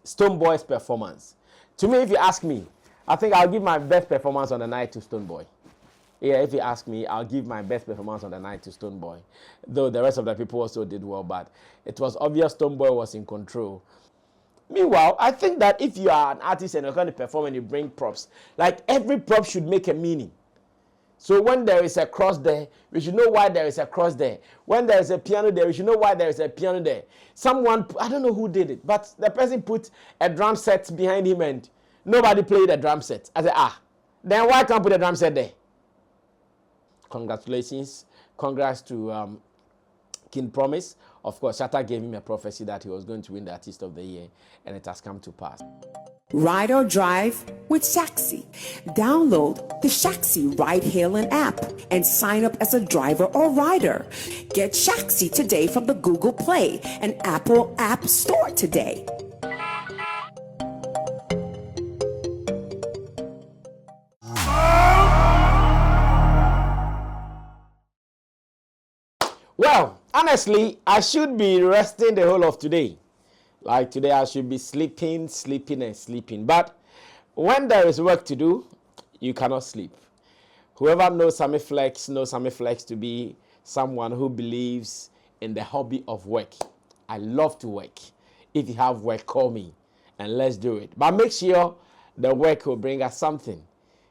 Stone Boy's performance. To me, if you ask me, I think I'll give my best performance on the night to Stone Boy. Yeah, if you ask me, I'll give my best performance on the night to Stone Boy. Though the rest of the people also did well, but it was obvious Stone Boy was in control. Meanwhile, I think that if you are an artist and you're going to perform and you bring props, like every prop should make a meaning. So when there is a cross there, we should know why there is a cross there. When there is a piano there, we should know why there is a piano there. Someone, I don't know who did it, but the person put a drum set behind him and nobody played a drum set. I said, then why can't put a drum set there? Congratulations. Congrats to King Promise. Of course, Shatta gave him a prophecy that he was going to win the Artist of the Year, and it has come to pass. Ride or drive with Shaxi. Download the Shaxi ride-hailing app and sign up as a driver or rider. Get Shaxi today from the Google Play and Apple App Store today. Well, honestly, I should be resting the whole of today. Like today, I should be sleeping. But when there is work to do, you cannot sleep. Whoever knows Sammy Flex knows Sammy Flex to be someone who believes in the hobby of work. I love to work. If you have work, call me and let's do it. But make sure the work will bring us something.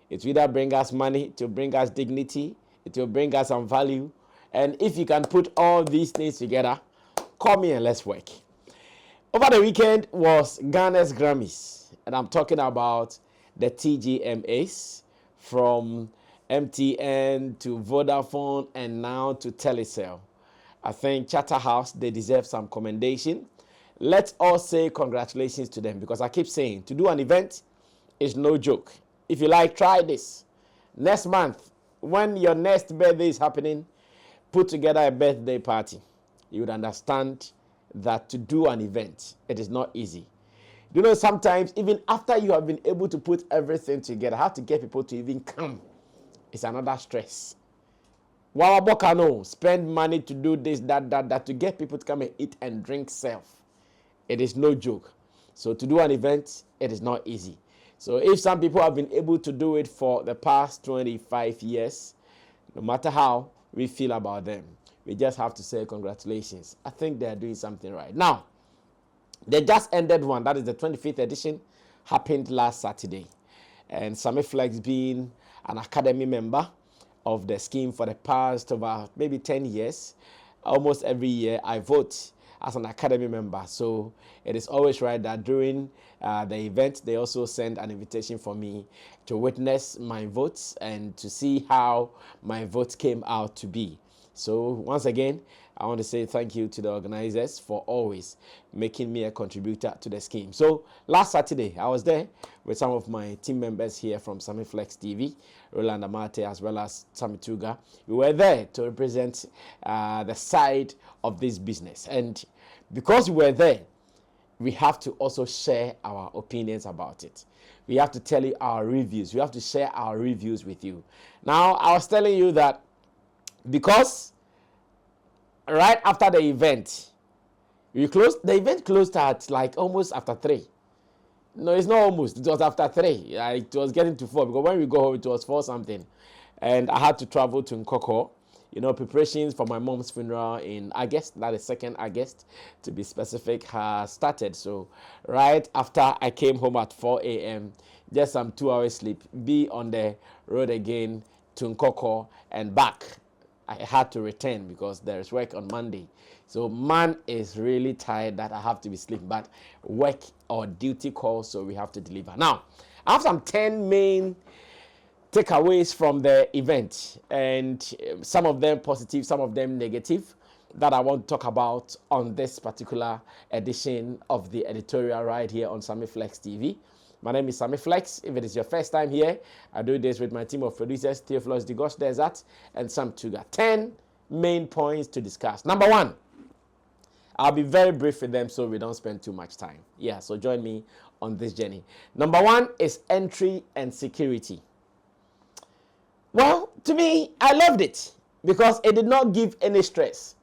It will either bring us money, it will bring us dignity, it will bring us some value. And if you can put all these things together, call me and let's work. Over the weekend was Ghana's Grammys, and I'm talking about the TGMAs from MTN to Vodafone and now to Telecel. I think Charterhouse, they deserve some commendation. Let's all say congratulations to them, because I keep saying to do an event is no joke. If you like, try this. Next month, when your next birthday is happening, put together a birthday party. You would understand that to do an event, it is not easy. You know, sometimes even after you have been able to put everything together, how to get people to even come is another stress. Wawabokano, spend money to do this, that, to get people to come and eat and drink self. It is no joke. So to do an event, it is not easy. So if some people have been able to do it for the past 25 years, no matter how we feel about them, we just have to say congratulations. I think they are doing something right. Now, they just ended one. That is the 25th edition. Happened last Saturday. And Sammy Flex being an academy member of the scheme for the past about maybe 10 years. Almost every year I vote as an academy member. So it is always right that during the event, they also send an invitation for me to witness my votes and to see how my vote came out to be. So once again, I want to say thank you to the organizers for always making me a contributor to the scheme. So last Saturday, I was there with some of my team members here from Sammy Flex TV, Roland Amate, as well as Sammy Tuga. We were there to represent the side of this business. And because we were there, we have to also share our opinions about it. We have to tell you our reviews. We have to share our reviews with you. Now, I was telling you that because right after the event, the event closed at like almost after 3. No, it's not almost. It was after 3. It was getting to 4 because when we go home, it was 4 something. And I had to travel to Nkoko. You know, preparations for my mom's funeral in August, that is 2nd August, to be specific, has started. So right after I came home at 4 a.m., just some 2 hours sleep, be on the road again to Nkoko and back. I had to return because there is work on Monday. So man is really tired that I have to be sleeping, but work or duty calls, so we have to deliver. Now, I have some 10 main takeaways from the event, and some of them positive, some of them negative, that I want to talk about on this particular edition of the editorial right here on Sammy Flex TV. My name is Sammy Flex. If it is your first time here, I do this with my team of producers, Theophilus Digos Desert and Sam Tuga. 10 main points to discuss. Number 1, I'll be very brief with them so we don't spend too much time. Yeah, so join me on this journey. Number 1 is entry and security. Well, to me, I loved it because it did not give any stress.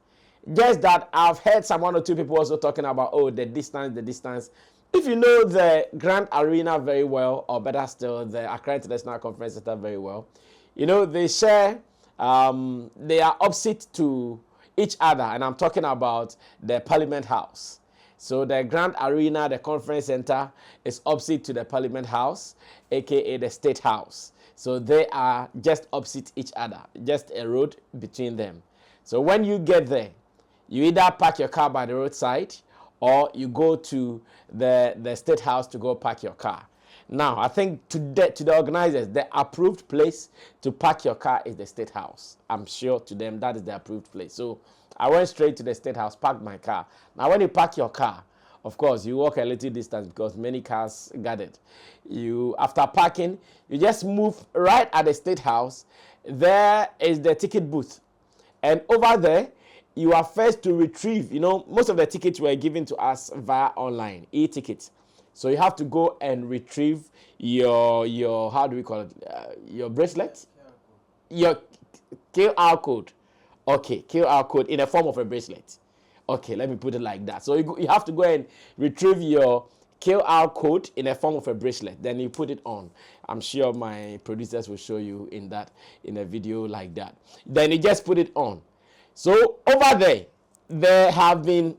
Just that I've heard some 1 or 2 people also talking about, oh, the distance. If you know the Grand Arena very well, or better still, the Accra International Conference Center very well, you know, they share, they are opposite to each other, and I'm talking about the Parliament House. So the Grand Arena, the Conference Center, is opposite to the Parliament House, aka the State House. So they are just opposite each other, just a road between them. So when you get there, you either park your car by the roadside or you go to the State House to go park your car. Now, I think to the organizers, the approved place to park your car is the State House. I'm sure to them that is the approved place. So I went straight to the State House, parked my car. Now, when you park your car, of course, you walk a little distance because many cars gathered. After parking, you just move right at the State House. There is the ticket booth. And over there, you are first to retrieve, most of the tickets were given to us via online, e-tickets. So you have to go and retrieve your how do we call it, your bracelet? Your QR code. Okay, QR code in the form of a bracelet. Okay, let me put it like that. So you have to go and retrieve your QR code in a form of a bracelet. Then you put it on. I'm sure my producers will show you in a video like that. Then you just put it on. So over there have been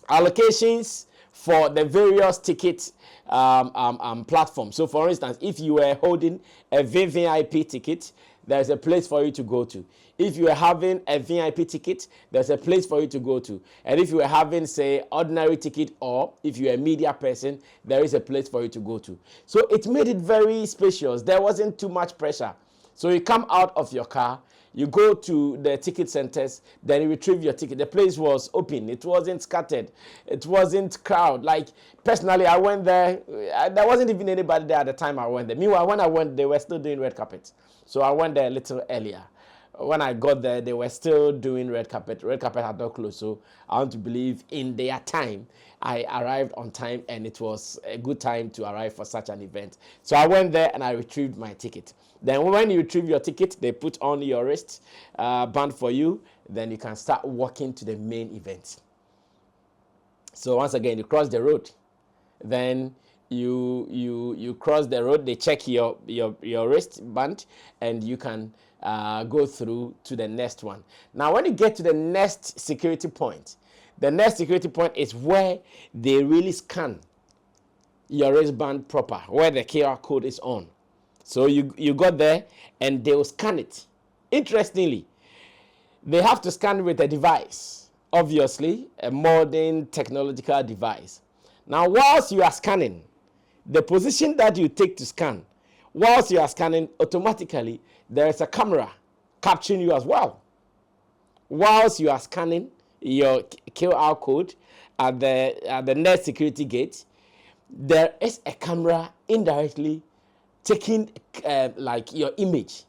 allocations for the various ticket platforms. So for instance, if you were holding a VVIP ticket, there's a place for you to go to. If you are having a VIP ticket, there's a place for you to go to. And if you are having, say, ordinary ticket, or if you're a media person, there is a place for you to go to. So it made it very spacious. There wasn't too much pressure. So you come out of your car, you go to the ticket centers, then you retrieve your ticket. The place was open. It wasn't scattered. It wasn't crowded. Like, personally, I went there. There wasn't even anybody there at the time I went there. Meanwhile, when I went, they were still doing red carpet. So I went there a little earlier. When I got there, they were still doing red carpet. Red carpet had not closed. So I want to believe in their time, I arrived on time, and it was a good time to arrive for such an event. So I went there and I retrieved my ticket. Then when you retrieve your ticket, they put on your wrist band for you. Then you can start walking to the main event. So once again, you cross the road. Then you cross the road. They check your wrist band, and you can go through to the next one. Now, when you get to the next security point, the next security point is where they really scan your wristband proper, where the QR code is on. So you got there, and they will scan it. Interestingly, they have to scan with a device, obviously, a modern technological device. Now, whilst you are scanning, the position that you take to scan, whilst you are scanning, automatically, there is a camera capturing you as well. Whilst you are scanning your QR code at the next security gate, there is a camera indirectly taking like your image.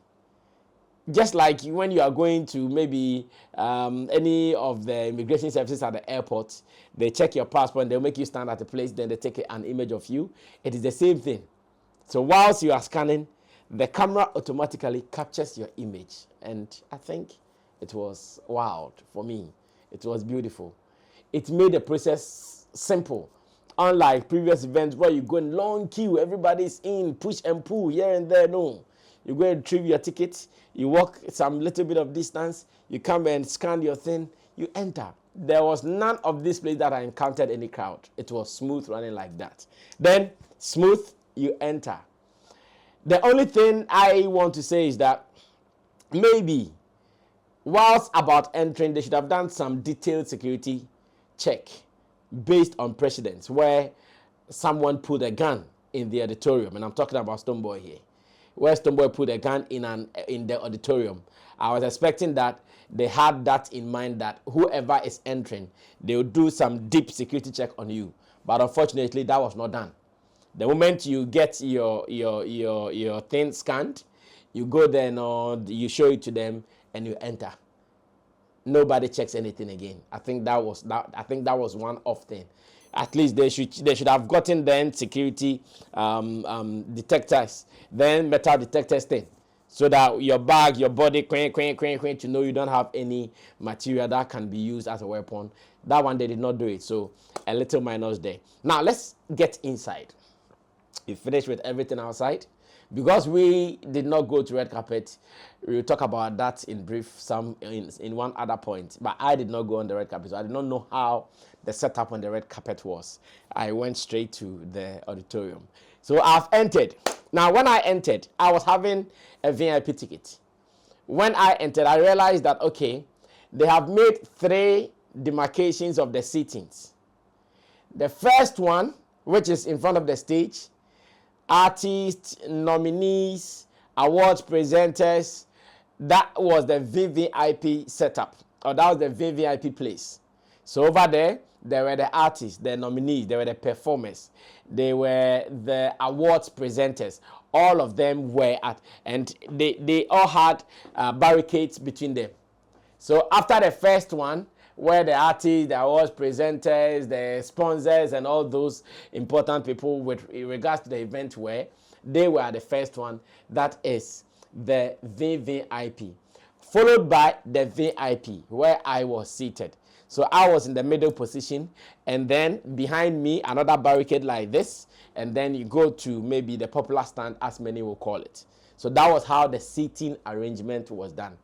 Just like when you are going to maybe any of the immigration services at the airport, they check your passport and they'll make you stand at a place, then they take an image of you. It is the same thing. So whilst you are scanning, the camera automatically captures your image. And I think it was wild for me. It was beautiful. It made the process simple. Unlike previous events where you go in long queue, everybody's in, push and pull here and there. No. You go and retrieve your ticket, you walk some little bit of distance, you come and scan your thing, you enter. There was none of this place that I encountered any crowd. It was smooth running like that. Then, smooth, you enter. The only thing I want to say is that maybe whilst about entering, they should have done some detailed security check based on precedents where someone put a gun in the auditorium, and I'm talking about Stoneboy here. Where Stoneboy put a gun in the auditorium. I was expecting that they had that in mind, that whoever is entering, they will do some deep security check on you. But unfortunately, that was not done. The moment you get your thing scanned, you go there and you show it to them and you enter. Nobody checks anything again. I think that was one off thing. At least they should have gotten then security detectors, then metal detectors thing, so that your bag, your body, to know you don't have any material that can be used as a weapon. That one they did not do it. So a little minus there. Now let's get inside. We finished with everything outside. Because we did not go to red carpet, we will talk about that in brief in one other point. But I did not go on the red carpet, so I did not know how the setup on the red carpet was. I went straight to the auditorium. So I've entered. Now when I entered, I was having a VIP ticket. When I entered, I realized that, okay, they have made 3 demarcations of the seatings. The first one, which is in front of the stage, artists, nominees, awards presenters, that was the VVIP setup, or that was the VVIP place. So over there were the artists, the nominees, there were the performers, they were the awards presenters. All of them were at, and they all had barricades between them. So after the first one, where the artists, the awards presenters, the sponsors, and all those important people with regards to the event were, they were the first one. That is the VVIP, followed by the VIP, where I was seated. So I was in the middle position, and then behind me, another barricade like this, and then you go to maybe the popular stand, as many will call it. So that was how the seating arrangement was done.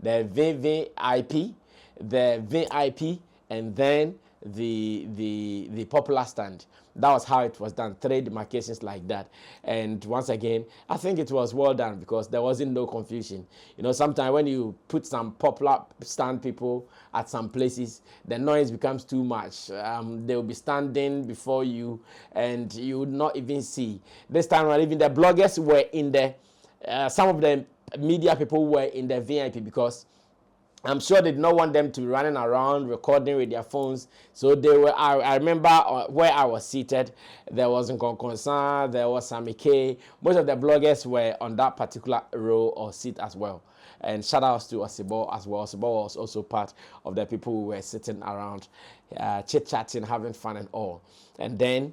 The VVIP, the VIP, and then the popular stand. That was how it was done. 3 demarcations like that. And once again, I think it was well done because there wasn't no confusion. You know, sometimes when you put some popular stand people at some places, the noise becomes too much. They will be standing before you and you would not even see. This time around, even the bloggers were in the, some of the media people were in the VIP because I'm sure they did not want them to be running around recording with their phones. So they were. I remember where I was seated, there was Nkonkonsan, there was Sammy. Most of the bloggers were on that particular row or seat as well. And shout outs to Osibo as well. Osibo was also part of the people who were sitting around, chit-chatting, having fun and all. And then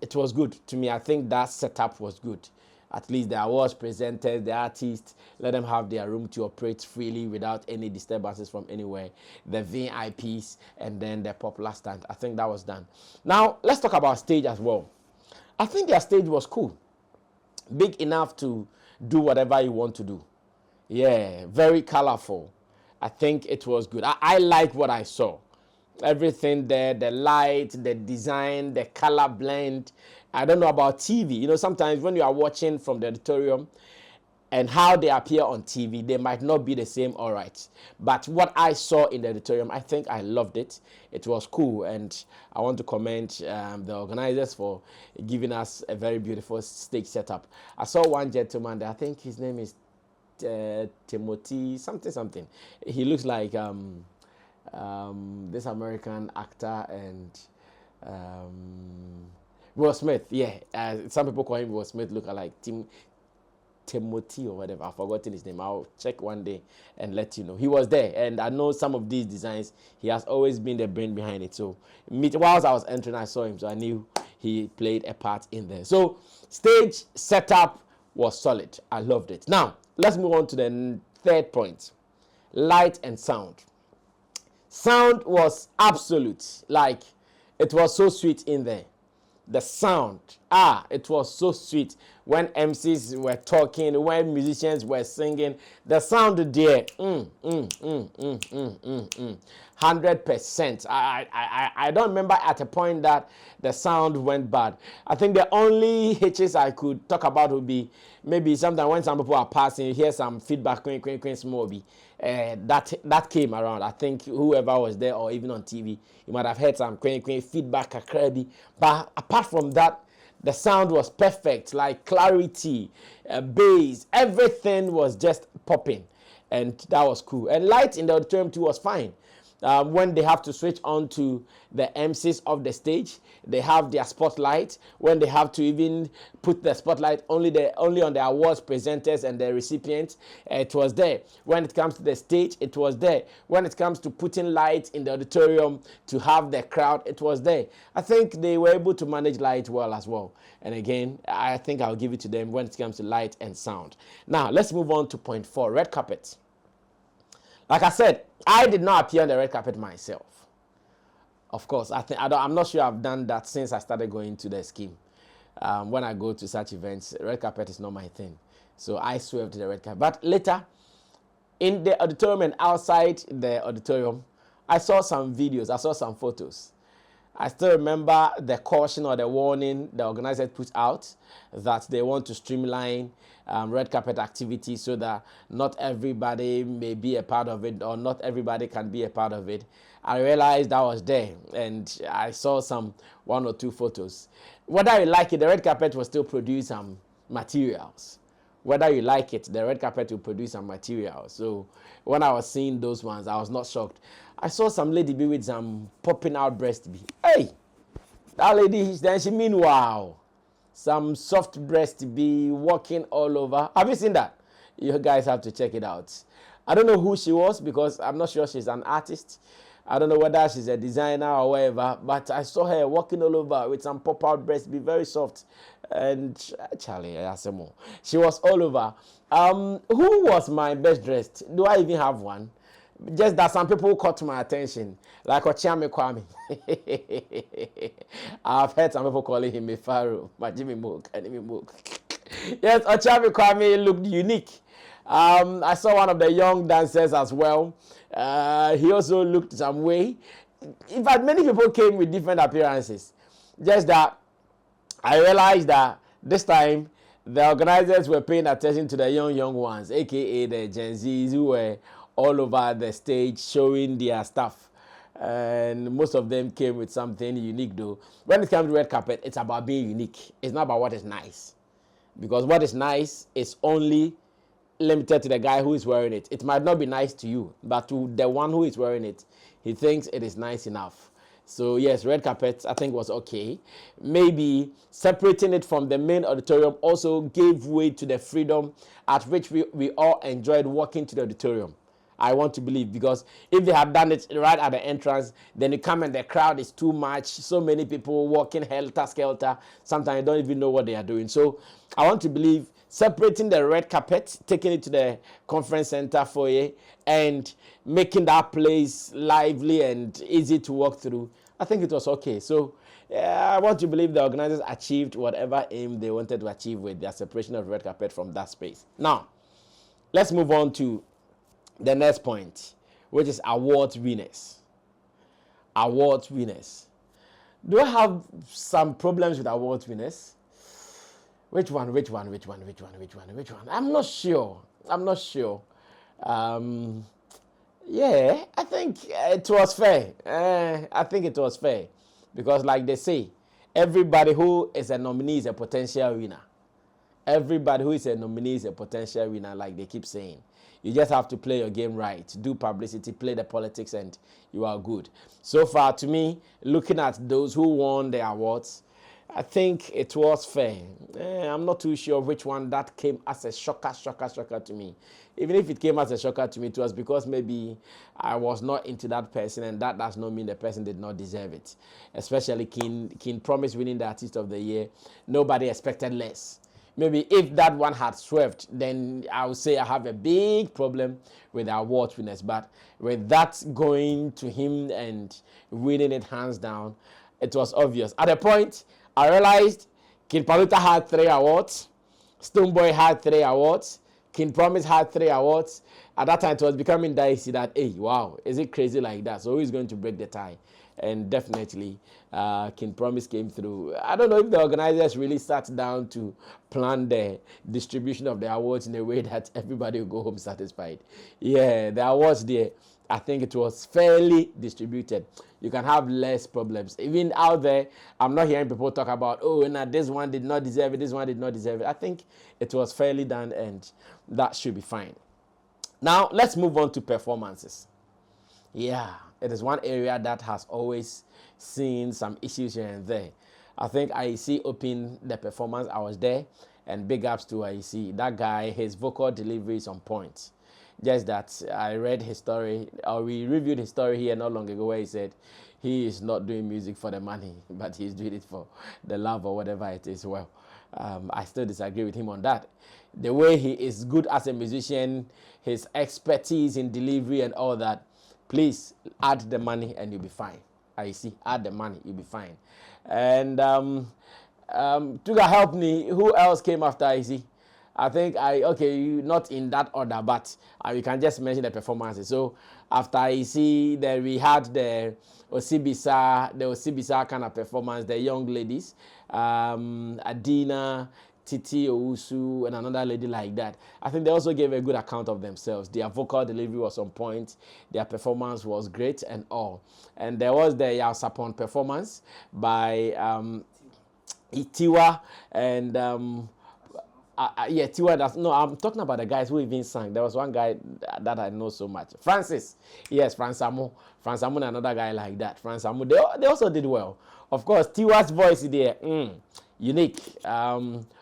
it was good to me. I think that setup was good. At least the awards presenters, the artists, let them have their room to operate freely without any disturbances from anywhere. The VIPs and then the popular stand. I think that was done. Now, let's talk about stage as well. I think their stage was cool. Big enough to do whatever you want to do. Yeah, very colorful. I think it was good. I like what I saw. Everything there, the light, the design, the color blend. I don't know about TV. You know, sometimes when you are watching from the auditorium and how they appear on TV, they might not be the same, all right. But what I saw in the auditorium, I think I loved it. It was cool, and I want to commend the organizers for giving us a very beautiful stage setup. I saw one gentleman there, I think his name is Timothy something. He looks like this American actor and Will Smith. Yeah, some people call him Will Smith, look like Timothy or whatever. I've forgotten his name. I'll check one day and let you know. He was there, and I know some of these designs. He has always been the brain behind it. So whilst I was entering, I saw him, so I knew he played a part in there. So stage setup was solid. I loved it. Now let's move on to the third point: light and sound. Sound was absolute. Like, it was so sweet in there. The sound, it was so sweet when MCs were talking, when musicians were singing. The sound there, 100%. I don't remember at a point that the sound went bad. I think the only hitches I could talk about would be maybe sometimes when some people are passing, you hear some feedback, small. That came around. I think whoever was there or even on TV, you might have heard some feedback, but apart from that, the sound was perfect, like clarity, bass, everything was just popping, and that was cool. And light in the auditorium too was fine. When they have to switch on to the MCs of the stage, they have their spotlight. When they have to even put the spotlight only on the awards presenters and the recipients, it was there. When it comes to the stage, it was there. When it comes to putting light in the auditorium to have the crowd, it was there. I think they were able to manage light well as well. And again, I think I'll give it to them when it comes to light and sound. Now, let's move on to point 4, red carpet. Like I said, I did not appear on the red carpet myself. Of course, I'm not sure I've done that since I started going to the scheme. When I go to such events, red carpet is not my thing. So I swerved to the red carpet. But later, in the auditorium and outside the auditorium, I saw some videos, I saw some photos. I still remember the caution or the warning the organizers put out that they want to streamline red carpet activities so that not everybody may be a part of it or not everybody can be a part of it. I realized I was there and I saw some 1 or 2 photos. Whether you like it, the red carpet will still produce some materials. Whether you like it, the red carpet will produce some materials. So when I was seeing those ones, I was not shocked. I saw some lady be with some popping out breast be. Hey, that lady, then she mean wow. Some soft breast be walking all over. Have you seen that? You guys have to check it out. I don't know who she was because I'm not sure she's an artist. I don't know whether she's a designer or whatever, but I saw her walking all over with some pop-out breasts, be very soft. And Charlie, she was all over. Who was my best dressed? Do I even have one? Just that some people caught my attention, like Ochiame Kwame. I've heard some people calling him a pharaoh, but Jimmy Mook. Yes, Ochiame Kwame looked unique. I saw one of the young dancers as well. He also looked some way. In fact, many people came with different appearances. Just that I realized that this time the organizers were paying attention to the young ones, aka the Gen Zs who were all over the stage showing their stuff. And most of them came with something unique though. When it comes to red carpet, it's about being unique. It's not about what is nice. Because what is nice is only limited to the guy who is wearing it. It might not be nice to you, but to the one who is wearing it, he thinks it is nice enough. So yes, red carpet I think was okay. Maybe separating it from the main auditorium also gave way to the freedom at which we all enjoyed walking to the auditorium. I want to believe, because if they had done it right at the entrance, then you come and the crowd is too much. So many people walking helter-skelter. Sometimes you don't even know what they are doing. So I want to believe separating the red carpet, taking it to the conference center foyer, and making that place lively and easy to walk through, I think it was okay. So I want to believe the organizers achieved whatever aim they wanted to achieve with their separation of red carpet from that space. Now, let's move on to the next point, which is award winners. Award winners. Do I have some problems with award winners? Which one? I'm not sure. Yeah, I think it was fair. I think it was fair. Because like they say, everybody who is a nominee is a potential winner. Everybody who is a nominee is a potential winner, like they keep saying. You just have to play your game right, do publicity, play the politics, and you are good. So far, to me, looking at those who won the awards, I think it was fair. I'm not too sure which one that came as a shocker to me. Even if it came as a shocker to me, it was because maybe I was not into that person, and that does not mean the person did not deserve it. Especially King Promise winning the Artist of the Year. Nobody expected less. Maybe if that one had swerved, then I would say I have a big problem with the award winners. But with that going to him and winning it hands down, it was obvious. At a point, I realized King Paluta had 3 awards, Stoneboy had 3 awards, King Promise had 3 awards. At that time, it was becoming dicey that, hey, wow, is it crazy like that? So who's going to break the tie? And definitely, King Promise came through. I don't know if the organizers really sat down to plan the distribution of the awards in a way that everybody will go home satisfied. Yeah, the awards there, I think it was fairly distributed. You can have less problems. Even out there, I'm not hearing people talk about, oh, nah, this one did not deserve it, this one did not deserve it. I think it was fairly done, and that should be fine. Now, let's move on to performances. Yeah, it is one area that has always seen some issues here and there. I think IEC opened the performance. I was there, and big ups to IEC. That guy, his vocal delivery is on point. Just that I read his story, or we reviewed his story here not long ago, where he said he is not doing music for the money, but he's doing it for the love or whatever it is. Well, I still disagree with him on that. The way he is good as a musician, his expertise in delivery and all that, please add the money and you'll be fine. I see. Add the money, you'll be fine. And Tuga help me. Who else came after I see? I think not in that order, but we can just mention the performances. So after I see that we had the Osibisa kind of performance, the young ladies, Adina, Titi Owusu, and another lady like that. I think they also gave a good account of themselves. Their vocal delivery was on point. Their performance was great and all. And there was the Yasapon performance by Itiwa and Tiwa. No, I'm talking about the guys who even sang. There was one guy that I know so much. Francis. Yes, Fransamu and another guy like that. Fransamu. They also did well. Of course, Tiwa's voice is there. Unique.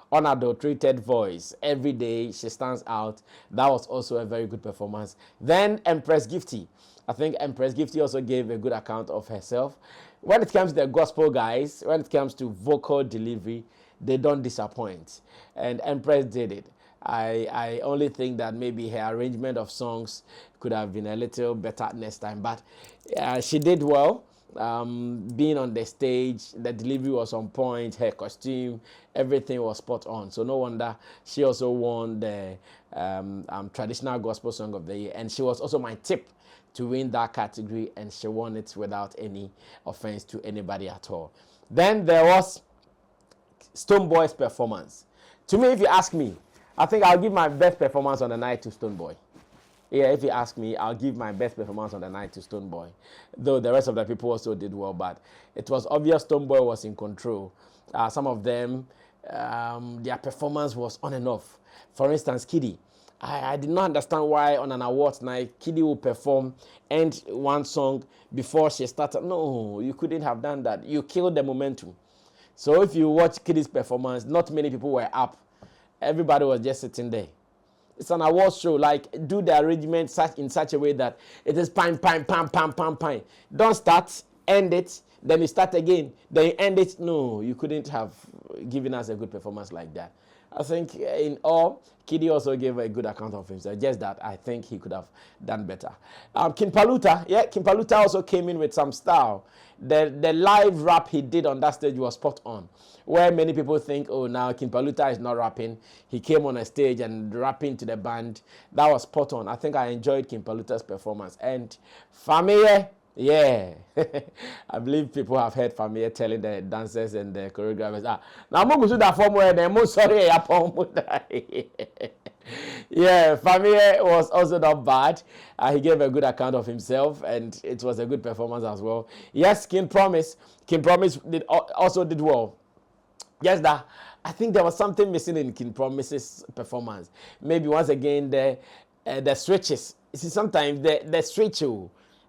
Unadulterated voice. Every day she stands out. That was also a very good performance. Then Empress Gifty. I think Empress Gifty also gave a good account of herself. When it comes to the gospel guys, when it comes to vocal delivery, they don't disappoint. And Empress did it. I only think that maybe her arrangement of songs could have been a little better next time. But she did well. Being on the stage, the delivery was on point, her costume, everything was spot on. So no wonder she also won the traditional gospel song of the year. And she was also my tip to win that category, and she won it without any offense to anybody at all. Then there was Stoneboy's performance. To me, if you ask me, I think I'll give my best performance on the night to Stoneboy. Yeah, if you ask me, I'll give my best performance on the night to Stoneboy. Though the rest of the people also did well, but it was obvious Stoneboy was in control. Some of them, their performance was on and off. For instance, Kiddy. I did not understand why on an awards night, Kiddy will perform and one song before she started. No, you couldn't have done that. You killed the momentum. So if you watch Kiddy's performance, not many people were up. Everybody was just sitting there. It's an awards show. Like, do the arrangement in such a way that it is pam, pam, pam, pam, pam, pam. Don't start, end it, then you start again, then you end it. No, you couldn't have given us a good performance like that. I think in all, Kiddy also gave a good account of himself. Just that I think he could have done better. King Paluta also came in with some style. The live rap he did on that stage was spot on. Where many people think, oh, now King Paluta is not rapping. He came on a stage and rapping to the band. That was spot on. I think I enjoyed King Paluta's performance. And Famille, yeah. I believe people have heard Famille telling the dancers and the choreographers, now I'm going to do that form where they're most sorry. Yeah, Famille was also not bad. He gave a good account of himself, and it was a good performance as well. Yes, King Promise also did well. Yes, that I think there was something missing in King Promise's performance. Maybe once again the switches. You see, sometimes the switch,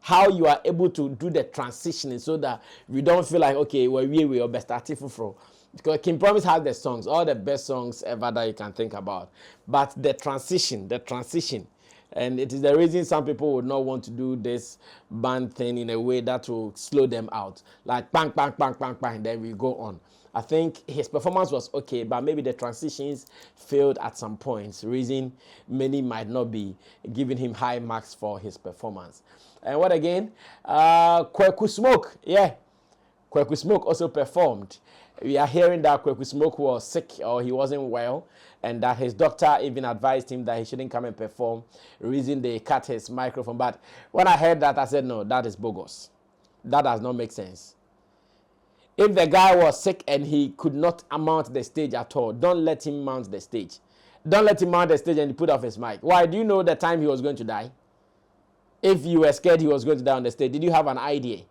how you are able to do the transitioning so that we don't feel like, okay, we are best starting from. Because King Promise has the songs, all the best songs ever that you can think about. But the transition, and it is the reason some people would not want to do this band thing in a way that will slow them out. Like bang, bang, bang, bang, bang, then we go on. I think his performance was okay, but maybe the transitions failed at some points, reason many might not be giving him high marks for his performance. And what again? Kweku Smoke, yeah. Kweku Smoke also performed. We are hearing that Kweku Smoke was sick or he wasn't well, and that his doctor even advised him that he shouldn't come and perform, reason they cut his microphone. But when I heard that, I said, no, that is bogus. That does not make sense. If the guy was sick and he could not mount the stage at all, don't let him mount the stage. Don't let him mount the stage and put off his mic. Why? Do you know the time he was going to die? If you were scared he was going to die on the stage, did you have an idea?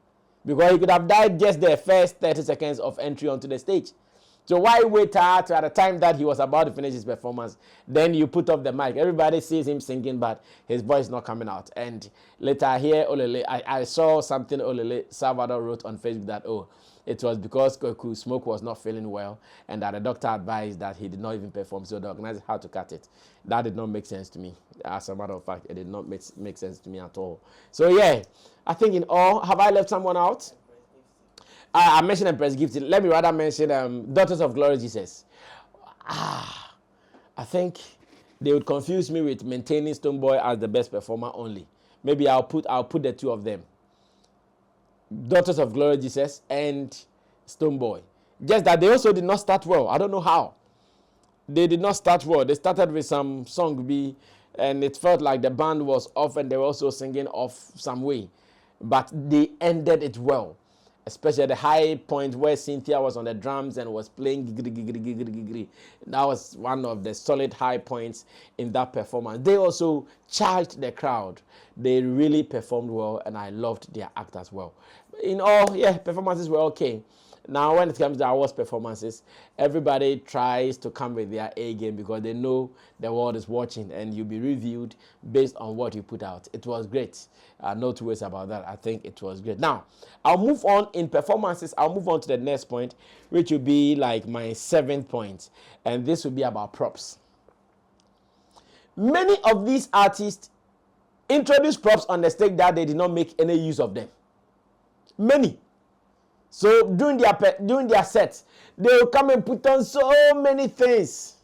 Because he could have died just the first 30 seconds of entry onto the stage. So why wait at the time that he was about to finish his performance? Then you put up the mic. Everybody sees him singing, but his voice is not coming out. And later here, Olele, I saw something Olele Salvador wrote on Facebook that, it was because Kweku Smoke was not feeling well, and that the doctor advised that he did not even perform, so the organizer had to cut it. That did not make sense to me. As a matter of fact, it did not make sense to me at all. So yeah, I think in all, have I left someone out? I mentioned Empress Gifty. Let me rather mention Daughters of Glory Jesus. I think they would confuse me with maintaining Stoneboy as the best performer only. Maybe I'll put the two of them. Daughters of Glory Jesus, and Stoneboy. Just that they also did not start well. I don't know how. They did not start well. They started with some song B, and it felt like the band was off and they were also singing off some way. But they ended it well. Especially at the high point where Cynthia was on the drums and was playing gigri, gigri, gigri, gigri. That was one of the solid high points in that performance. They also charged the crowd. They really performed well, and I loved their act as well. In all, yeah, performances were okay. Now, when it comes to awards performances, everybody tries to come with their A game because they know the world is watching and you'll be reviewed based on what you put out. It was great. No two ways about that. I think it was great. Now, I'll move on in performances. I'll move on to the next point, which will be like my 7th point. And this will be about props. Many of these artists introduced props on the stage that they did not make any use of them. Many. So during their sets, they will come and put on so many things.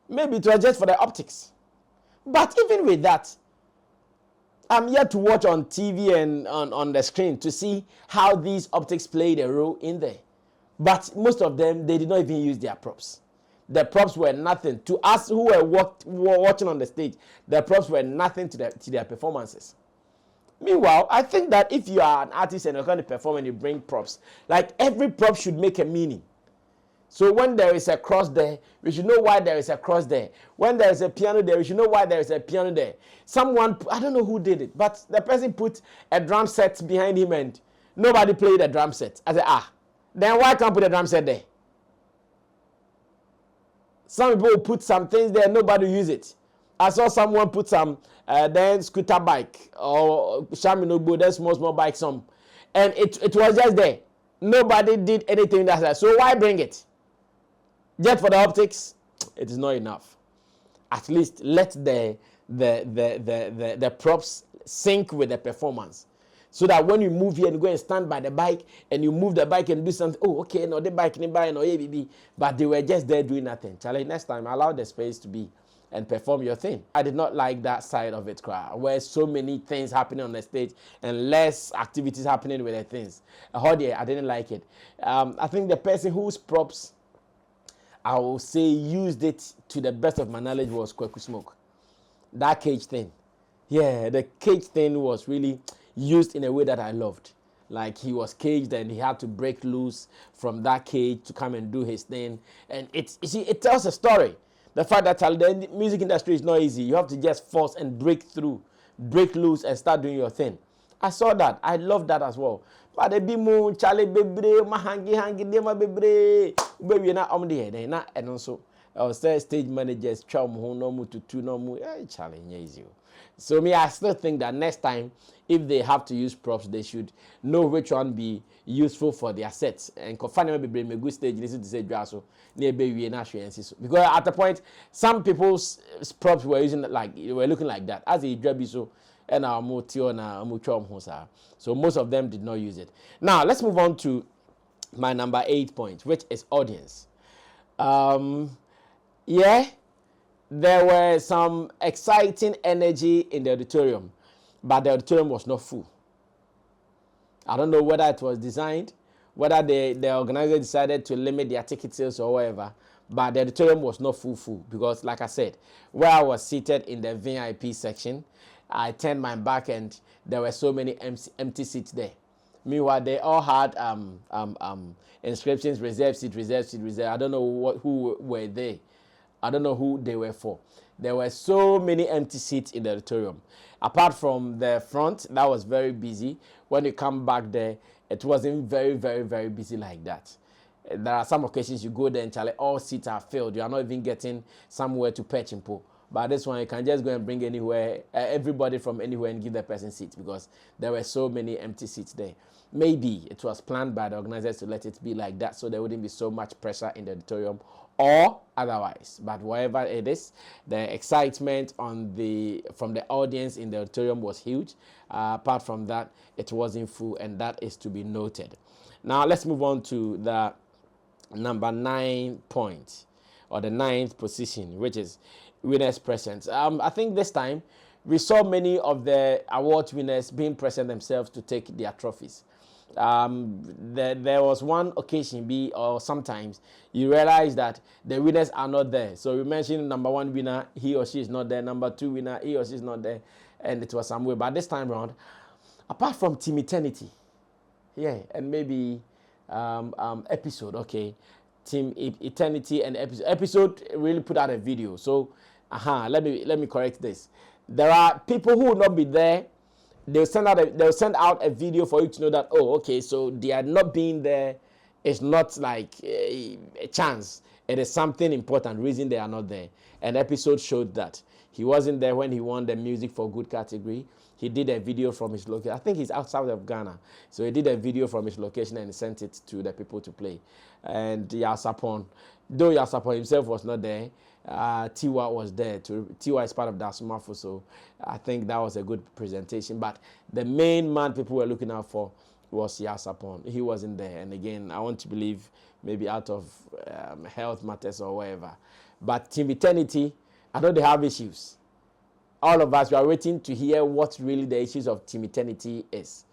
Maybe it was just for the optics. But even with that, I'm yet to watch on TV and on the screen to see how these optics played a role in there. But most of them, they did not even use their props. The props were nothing. To us who were watching on the stage, the props were nothing to their performances. Meanwhile, I think that if you are an artist and you're going to perform and you bring props, like every prop should make a meaning. So when there is a cross there, we should know why there is a cross there. When there is a piano there, we should know why there is a piano there. Someone, I don't know who did it, but the person put a drum set behind him and nobody played a drum set. I said, then why can't put a drum set there? Some people put some things there, nobody use it. I saw someone put some then scooter bike or Sammy then small bike some, and it was just there. Nobody did anything that. So why bring it? Just for the optics, it is not enough. At least let the props sync with the performance, so that when you move here and go and stand by the bike and you move the bike and do something, oh okay, no the bike nearby no ABB, but they were just there doing nothing. Charlie, next time allow the space to be and perform your thing. I did not like that side of it, where so many things happening on the stage and less activities happening with the things. I didn't like it. I think the person whose props, I will say, used it to the best of my knowledge was Kweku Smoke. That cage thing. Yeah, the cage thing was really used in a way that I loved. Like he was caged and he had to break loose from that cage to come and do his thing. And it tells a story. The fact that the music industry is not easy. You have to just force and break through, break loose and start doing your thing. I saw that. I love that as well. But the bimu chale bebre hangi dema bebre ube na omde na and also stage managers chom ho no mu tutu no mu challenge easy. So I still think that next time, if they have to use props, they should know which one be useful for their sets. And finally, be a good stage. Listen to say so because at the point, some people's props were looking like that as a drabiso and our motio na muchom hosa. So most of them did not use it. Now let's move on to my number 8 point, which is audience. There were some exciting energy in the auditorium, but the auditorium was not full. I don't know whether it was designed, whether the organizer decided to limit their ticket sales or whatever, but the auditorium was not full because, like I said, where I was seated in the VIP section, I turned my back and there were so many empty seats there. Meanwhile, they all had inscriptions, reserved seat, reserved seat, reserved. I don't know who were they. I don't know who they were for. There were so many empty seats in the auditorium. Apart from the front, that was very busy. When you come back there, it wasn't very, very, very busy like that. There are some occasions you go there and all seats are filled. You are not even getting somewhere to perch and pull. But this one, you can just go and bring everybody from anywhere and give the person seats because there were so many empty seats there. Maybe it was planned by the organizers to let it be like that so there wouldn't be so much pressure in the auditorium or otherwise. But whatever it is, the excitement from the audience in the auditorium was huge. Apart from that, it wasn't full, and that is to be noted. Now let's move on to the number 9 point, or the 9th position, which is winners present. I think this time we saw many of the award winners being present themselves to take their trophies. There was one occasion or sometimes you realize that the winners are not there. So we mentioned number one winner, he or she is not there. Number two winner, he or she is not there. And it was somewhere. But this time around, apart from Team Eternity, yeah, and maybe episode, okay, Team Eternity and episode really put out a video. So, let me correct this. There are people who will not be there. They'll send out a video for you to know that, oh, okay, so they are not being there. It's not like a chance. It is something important, reason they are not there. An episode showed that he wasn't there when he won the Music for Good category. He did a video from his location. I think he's outside of Ghana. So he did a video from his location and sent it to the people to play. And Yasapon, though Yasapon himself was not there, Tiwa was there. Tiwa is part of Dasumafo, so I think that was a good presentation. But the main man people were looking out for was Yasapon. He wasn't there. And again, I want to believe maybe out of health matters or whatever. But Team Eternity, I know they have issues. All of us, we are waiting to hear what really the issues of Team Eternity is.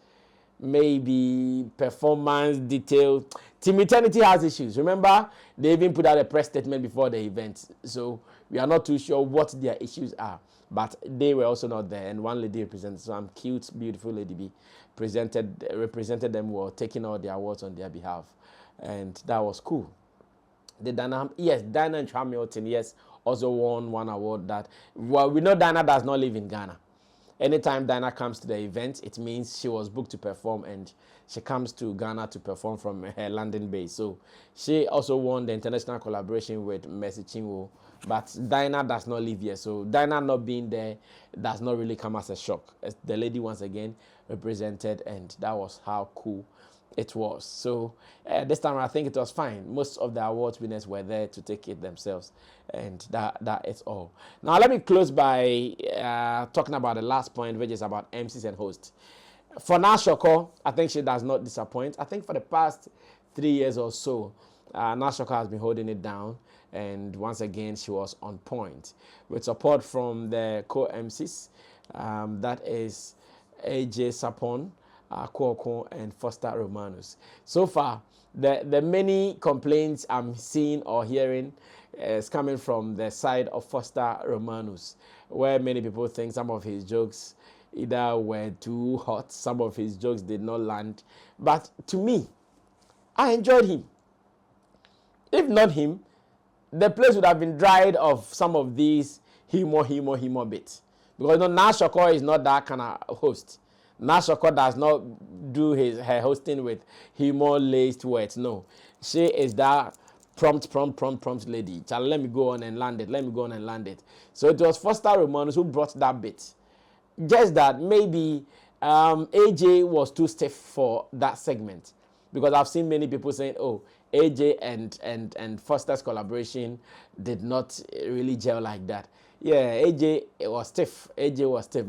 Maybe performance detail. Team Eternity has issues. Remember, they even put out a press statement before the event. So we are not too sure what their issues are. But they were also not there. And one lady represented, some cute, beautiful lady represented them well, taking all the awards on their behalf. And that was cool. Dinah and Hamilton, yes, also won one award that, well, we know Dinah does not live in Ghana. Anytime Dinah comes to the event, it means she was booked to perform and she comes to Ghana to perform from her London base. So she also won the international collaboration with Mercy Chinwo, but Dinah does not live here. So Dinah not being there does not really come as a shock. As the lady once again represented, and that was how cool it was. So this time I think it was fine. Most of the award winners were there to take it themselves, and that is all. Now let me close by talking about the last point, which is about MCs and hosts. For Nashoko, I think she does not disappoint. I think for the past 3 years or so, Nashoko has been holding it down, and once again she was on point with support from the co-MCs. That is AJ Sapon, Kwoko, and Foster Romanus. So far, the many complaints I'm seeing or hearing is coming from the side of Foster Romanus, where many people think some of his jokes either were too hot, some of his jokes did not land. But to me, I enjoyed him. If not him, the place would have been dried of some of these humor bits. Because Nashoko is not that kind of host. Nashoko does not do her hosting with humor-laced words. No, she is that prompt lady. Let me go on and land it. So it was Foster Romanus who brought that bit. Just that maybe AJ was too stiff for that segment, because I've seen many people saying, "Oh, AJ and Foster's collaboration did not really gel like that." Yeah, AJ was stiff.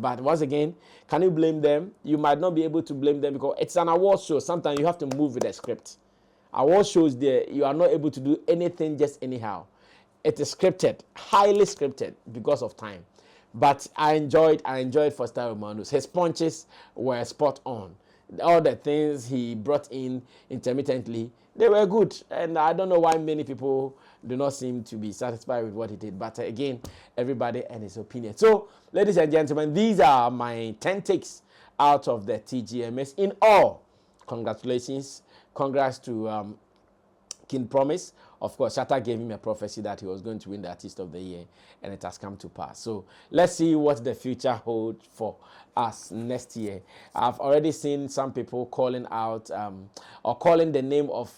But once again, can you blame them? You might not be able to blame them, because it's an award show. Sometimes you have to move with the script. Award shows there, you are not able to do anything just anyhow. It is scripted, highly scripted, because of time. But I enjoyed Foster Romanus. His punches were spot on. All the things he brought in intermittently, they were good. And I don't know why many people do not seem to be satisfied with what he did. But again, everybody and his opinion. So, ladies and gentlemen, these are my 10 takes out of the TGMS. In all, congratulations. Congrats to King Promise. Of course, Shatta gave him a prophecy that he was going to win the Artist of the Year, and it has come to pass. So let's see what the future holds for us next year. I've already seen some people calling out or calling the name of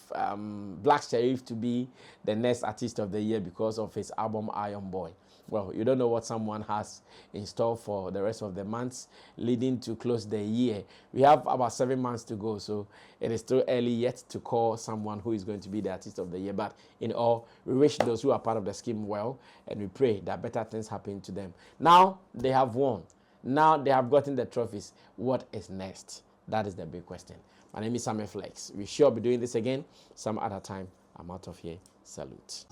Black Sherif to be the next Artist of the Year because of his album Iron Boy. Well, you don't know what someone has in store for the rest of the months leading to close the year. We have about 7 months to go, so it is still early yet to call someone who is going to be the Artist of the Year. But in all, we wish those who are part of the scheme well, and we pray that better things happen to them. Now they have won. Now they have gotten the trophies. What is next? That is the big question. My name is Sammy Flex. We sure be doing this again some other time. I'm out of here. Salute.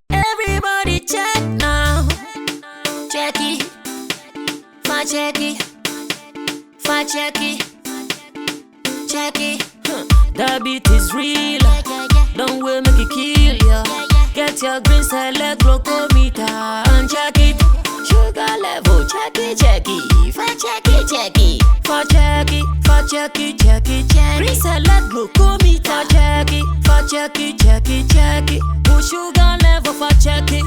Everybody check now. Check it. check it, check it. That beat is real. Don't wait, make it kill ya. Get your green select glucometer and check it. Sugar level, check it, check it. Check it, check it. Check it. Green select glucometer. Check it. Push sugar level for check it.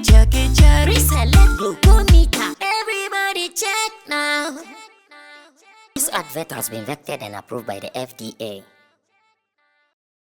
Check it. Green select glucometer. Everybody check now. This advert has been vetted and approved by the FDA.